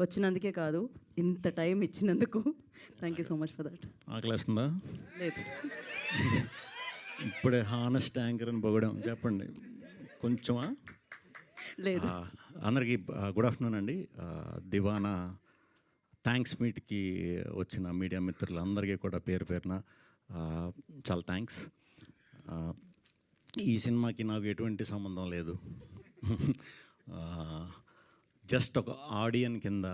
వచ్చినందుకే కాదు, ఇంత టైం ఇచ్చినందుకు thank you so much for that. ఆకలేస్తుందా? లేదు. ఇప్పుడే హానెస్ట్ యాంకర్ అని పొగడం చెప్పండి కొంచెమా? లేదు. అందరికీ గుడ్ ఆఫ్టర్నూన్ అండి. దివానా థ్యాంక్స్ మీట్కి వచ్చిన మీడియా మిత్రులందరికీ కూడా పేరు పేరున చాలా థ్యాంక్స్. ఈ సినిమాకి నాకు ఎటువంటి సంబంధం లేదు. జస్ట్ ఒక ఆడియన్ కింద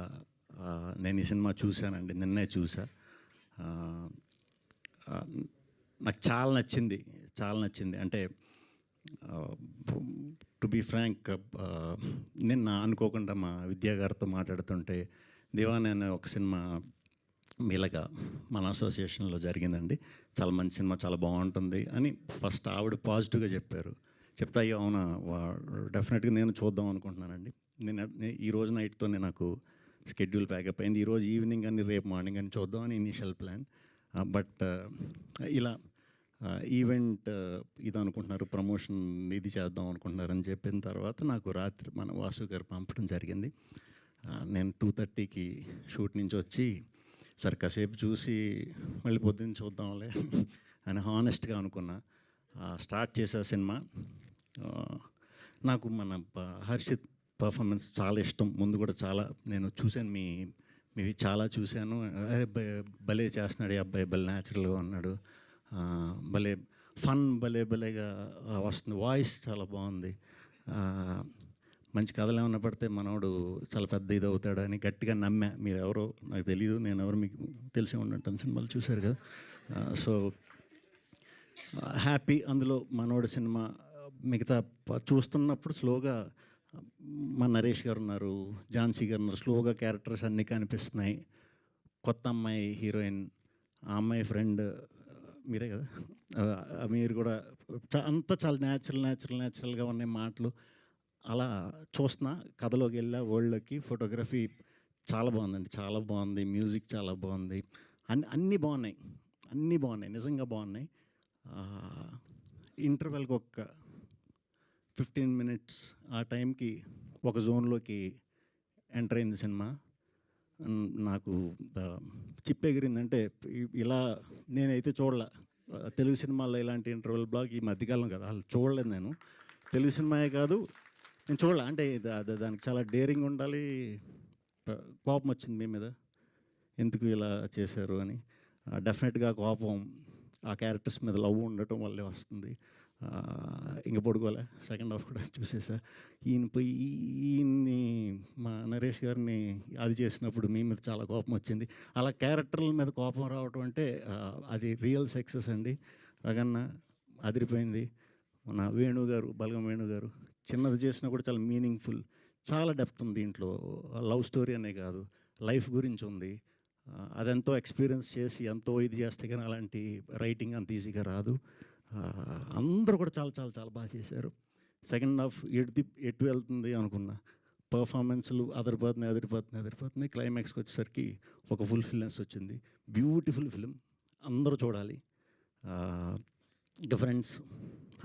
నేను ఈ సినిమా చూశానండి, నిన్నే చూసా. నాకు చాలా నచ్చింది. అంటే టు బీ ఫ్రాంక్, నిన్న అనుకోకుండా మా విద్యా గారితో మాట్లాడుతుంటే దివాని అనే ఒక సినిమా మీలాగా మన అసోసియేషన్లో జరిగిందండి, చాలా మంచి సినిమా, చాలా బాగుంటుంది అని ఫస్ట్ ఆవిడ పాజిటివ్గా చెప్పారు. చెప్తా అయ్యో అవునా, డెఫినెట్గా నేను చూద్దాం అనుకుంటున్నానండి. ఈ రోజు నైట్తోనే నాకు షెడ్యూల్ ప్యాకప్ అయింది. ఈరోజు ఈవినింగ్ అని రేపు మార్నింగ్ అని చూద్దామని ఇనీషియల్ ప్లాన్. బట్ ఇలా ఈవెంట్ ఇది అనుకుంటున్నారు, ప్రమోషన్ ఇది చేద్దాం అనుకుంటున్నారు అని చెప్పిన తర్వాత నాకు రాత్రి మన వాసు గారు పంపడం జరిగింది. నేను 2:30కి షూట్ నుంచి వచ్చి సరే కాసేపు చూసి మళ్ళీ పొద్దున్న చూద్దాంలే అని హానెస్ట్గా అనుకున్నా. స్టార్ట్ చేసే సినిమా. నాకు మన హర్షిత్ పర్ఫార్మెన్స్ చాలా ఇష్టం. ముందు కూడా చాలా నేను చూశాను, మీవి చాలా చూశాను. అరే భలే చేస్తున్నాడు ఈ అబ్బాయి, భలే న్యాచురల్గా ఉన్నాడు, భలే ఫన్ భలేగా వస్తుంది, వాయిస్ చాలా బాగుంది, మంచి కథలు ఏమన్నా పడితే మనోడు చాలా పెద్ద ఇది అవుతాడని గట్టిగా నమ్మా. మీరు ఎవరో నాకు తెలియదు, నేను ఎవరు మీకు తెలిసి ఉన్నట్టు సినిమాలు చూశారు కదా. So happy. అందులో మనోడు సినిమా మిగతా చూస్తున్నప్పుడు స్లోగా మా నరేష్ గారు ఉన్నారు, ఝాన్సీ గారు ఉన్నారు, స్లోగా క్యారెక్టర్స్ అన్నీ కనిపిస్తున్నాయి. కొత్త అమ్మాయి హీరోయిన్, ఆ అమ్మాయి ఫ్రెండ్ మీరే కదా, మీరు కూడా అంతా చాలా న్యాచురల్గా ఉన్నాయి మాటలు. అలా చూస్తున్నా, కథలోకి వెళ్ళా, వరల్డ్లోకి. ఫోటోగ్రఫీ చాలా బాగుందండి, చాలా బాగుంది, మ్యూజిక్ చాలా బాగుంది, అన్నీ బాగున్నాయి, నిజంగా బాగున్నాయి. ఇంటర్వెల్కి ఒక 15 minutes ఆ టైంకి ఒక జోన్లోకి ఎంటర్ అయింది సినిమా. నాకు చిప్ ఎగిరిందంటే ఇలా నేనైతే చూడలే తెలుగు సినిమాల్లో ఇలాంటి ఇంటర్వెల్ బ్లాక్ ఈ మధ్యకాలం కదా, అసలు చూడలేదు నేను. తెలుగు సినిమాయే కాదు నేను చూడలే. అంటే దానికి చాలా డేరింగ్ ఉండాలి. కోపం వచ్చింది మీ మీద, ఎందుకు ఇలా చేశారు అని. డెఫినెట్గా కోపం ఆ క్యారెక్టర్స్ మీద లవ్ ఉండటం వల్లే వస్తుంది. ఇంక పడుకోలే, సెకండ్ హాఫ్ కూడా చూసేసా. ఈయన్ని మా నరేష్ గారిని అది చేసినప్పుడు మీ మీద చాలా కోపం వచ్చింది. అలా క్యారెక్టర్ల మీద కోపం రావటం అంటే అది రియల్ సక్సెస్ అండి. రగన్న అదిరిపోయింది. మన వేణుగారు, బలగం వేణుగారు చిన్నది చేసినా కూడా చాలా మీనింగ్ఫుల్, చాలా డెప్త్ ఉంది దీంట్లో. లవ్ స్టోరీ అనే కాదు, లైఫ్ గురించి ఉంది. అదెంతో ఎక్స్పీరియన్స్ చేసి ఎంతో ఇది చేస్తే కానీ అలాంటి రైటింగ్ అంత ఈజీగా రాదు. అందరూ కూడా చాలా బాగా చేశారు. సెకండ్ హాఫ్ ఎటు వెళ్తుంది అనుకున్నా, పర్ఫార్మెన్స్లు అదిరిపోతున్నాయి. క్లైమాక్స్కి వచ్చేసరికి ఒక ఫుల్ఫిల్నెస్ వచ్చింది. బ్యూటిఫుల్ ఫిలిం, అందరూ చూడాలి. ఇక ఫ్రెండ్స్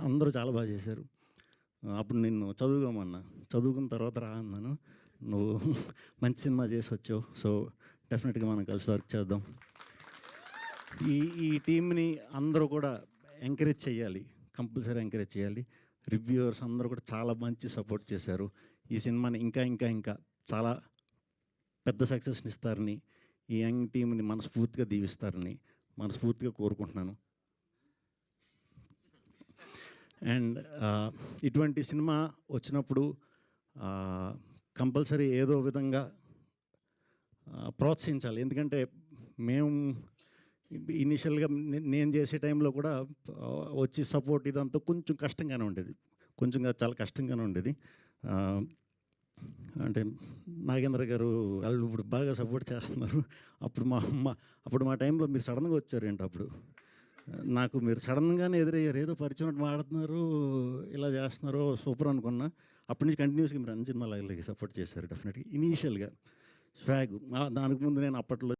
అందరూ చాలా బాగా చేశారు. అప్పుడు నిన్ను చదువుకున్న తర్వాత రా అన్నాను, నువ్వు మంచి సినిమా చేసి వచ్చావు. సో డెఫినెట్గా మనం కలిసి వర్క్ చేద్దాం. ఈ టీంని అందరూ కూడా ఎంకరేజ్ చేయాలి, కంపల్సరీ ఎంకరేజ్ చేయాలి. రివ్యూవర్స్ అందరూ కూడా చాలా మంచి సపోర్ట్ చేశారు. ఈ సినిమాని ఇంకా చాలా పెద్ద సక్సెస్ని ఇస్తారని, ఈ యంగ్ టీంని మనస్ఫూర్తిగా దీవిస్తారని మనస్ఫూర్తిగా కోరుకుంటున్నాను. అండ్ ఇటువంటి సినిమా వచ్చినప్పుడు కంపల్సరీ ఏదో విధంగా ప్రోత్సహించాలి. ఎందుకంటే మేము ఇనిషియల్గా నేను చేసే టైంలో కూడా వచ్చి సపోర్ట్ ఇదంతా కొంచెం కష్టంగానే ఉండేది, చాలా కష్టంగానే ఉండేది. అంటే నాగేంద్ర గారు వాళ్ళు ఇప్పుడు బాగా సపోర్ట్ చేస్తున్నారు. అప్పుడు మా టైంలో మీరు సడన్గా వచ్చారేంటి, అప్పుడు నాకు మీరు సడన్గానే ఎదురయ్యారు, ఏదో పరిచయం మాడుతున్నారు, ఇలా చేస్తున్నారు, సూపర్ అనుకున్నా. అప్పటి నుంచి కంటిన్యూస్గా మీరు అన్ని సినిమాలకి సపోర్ట్ చేశారు. డెఫినెట్గా ఇనీషియల్గా స్వాగ్, దానికి ముందు నేను అప్పట్లో